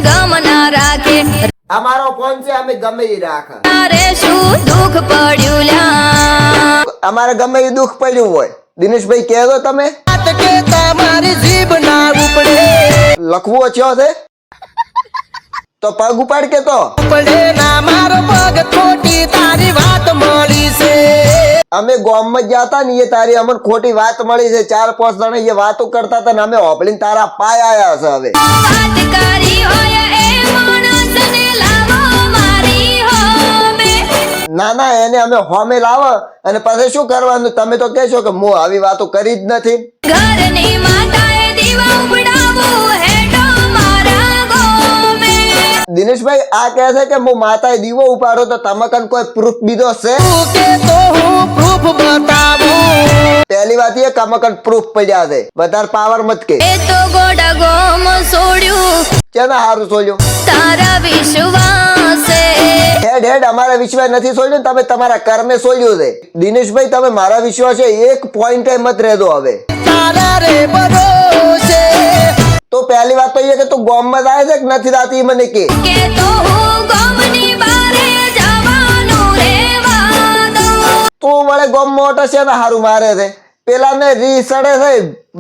ગમ ના રાખે અમારો ફોન છે અમે ગમે ઈ રાખ તારે શું દુઃખ પડ્યું લ્યા અમારે ગમે ઈ દુઃખ પડ્યું હોય દિનેશભાઈ કહેજો તમે કે તમારી જીભ ના ઉપડે લખવું છે તો પગ ઉપાડ કે તો ઉપડે ના મારો પગ ખોટી તારી વાત મળી છે અમે ગામમાં જતા ને એ તારી અમને ખોટી વાત મળી છે 4-5 જણા એ વાતો કરતા હતા ને અમે હોપડીને તારા પાય આયા છે હવે વાત કરી હોય એ માણસને લાવો મારી હોમે ના ના એને અમે હોમે લાવો અને પછી શું કરવાનું તમે તો કહેશો કે હું આવી વાતો કરી જ નથી ઘરની માતાએ દીવા ઉપડાવું હેડો મારા ગોમે દિનેશભાઈ આ કહે છે કે હું માતાએ દીવો ઉપાડો તો તમે કન કોઈ પ્રૂફ બીજો છે તું કે તો હું પ્રૂફ બતાવું પહેલી વાત એ કમકન પ્રૂફ પડ્યા છે વધારે પાવર મત કે એ તો ગોડા ગોમ છોડ્યું કેના હારું સોલ્યું તારા વિશ્વાસે હેડ હેડ અમારા વિશ્વાસ નથી સોલ્યું તમે તમારા કર્મે સોલ્યું છે દિનેશભાઈ તમે મારા વિશ્વાસ છે એક પોઈન્ટ મત રહેજો હવે તારા રે ભરોસે તો પહેલી વાત તો એ કે તું ગામમાં જાય છે કે નથી જાતી મને કે કે તો હું ગોમની બારે જવાનું રેવા દઉં તું વળે ગામ મોટો છે ને હારું મારે છે પેલા ને રી સડે છે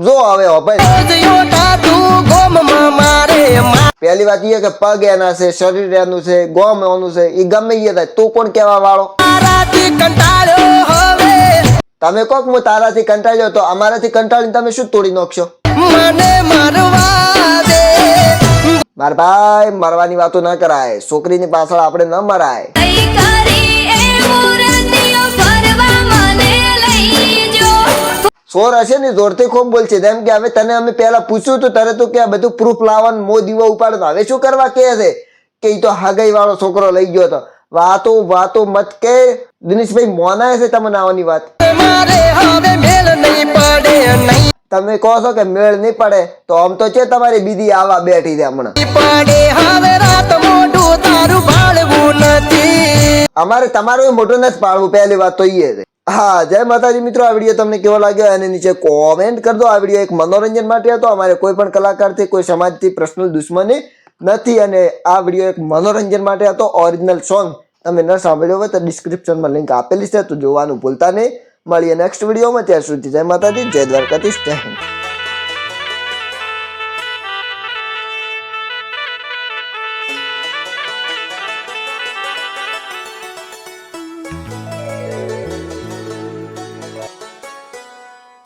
જો હવે હો ભાઈ યોટા તું ગોમમાં મારે પહેલી વાત એ કે પગ એના છે શરીર એનું છે ગોમ એનું છે એ ગમે એ થાય તું કોણ કેવા વાળો મારાથી કંટાળ્યો હવે તમે કોક હું તારાથી કંટાળ્યો તો અમારાથી કંટાળીને તમે શું તોડી નાખશો મને મરવા દે માર ભાઈ મરવાની વાતો ના કરાય છોકરીની પાછળ આપણે ન મરાય કઈ કરી એ મૂર્તિઓ ફરવા મને લઈ જો સોર હશે ને જોરથી ખૂબ બોલશે જેમ કે હવે તને અમે પહેલા પૂછ્યું તું તારે તું કે આ બધું પ્રૂફ લાવવાનું મો દીવો ઉપાડતો હવે શું કરવા કહે છે કે ઈ તો હગાઈ વાળો છોકરો લઈ ગયો હતો વાતો મત કે દિનેશભાઈ મોનાય છે તમને આવવાની વાત મારે હવે મેલ નહીં પડે નહીં તમે કહો છો કે મેળ નહીં પડે તો આમ તો છે તમારી બીજી આવા બેઠી છે હમણાં પડે હવે રાત મોઢું તારું ભાળવું નથી અમારે તમારું મોઢું નથી પાડવું પહેલી વાત તો એ છે હા જય માતાજી મિત્રો આ વિડીયો તમને કેવો લાગ્યો અને નીચે કોમેન્ટ કરજો આ વિડીયો એક મનોરંજન માટે હતો અમારે કોઈ પણ કલાકારથી કોઈ સમાજથી પર્સનલ દુશ્મની નથી અને આ વિડીયો એક મનોરંજન માટે હતો ઓરિજિનલ સોંગ તમે ન સાંભળ્યો હોય તો ડિસ્ક્રિપ્શનમાં લિંક આપેલી છે તો જોવાનું ભૂલતા નહીં મળીએ નેક્સ્ટ વિડીયોમાં ત્યાં સુધી જય માતાજી જય દ્વારકાધીશ જય હિન્દ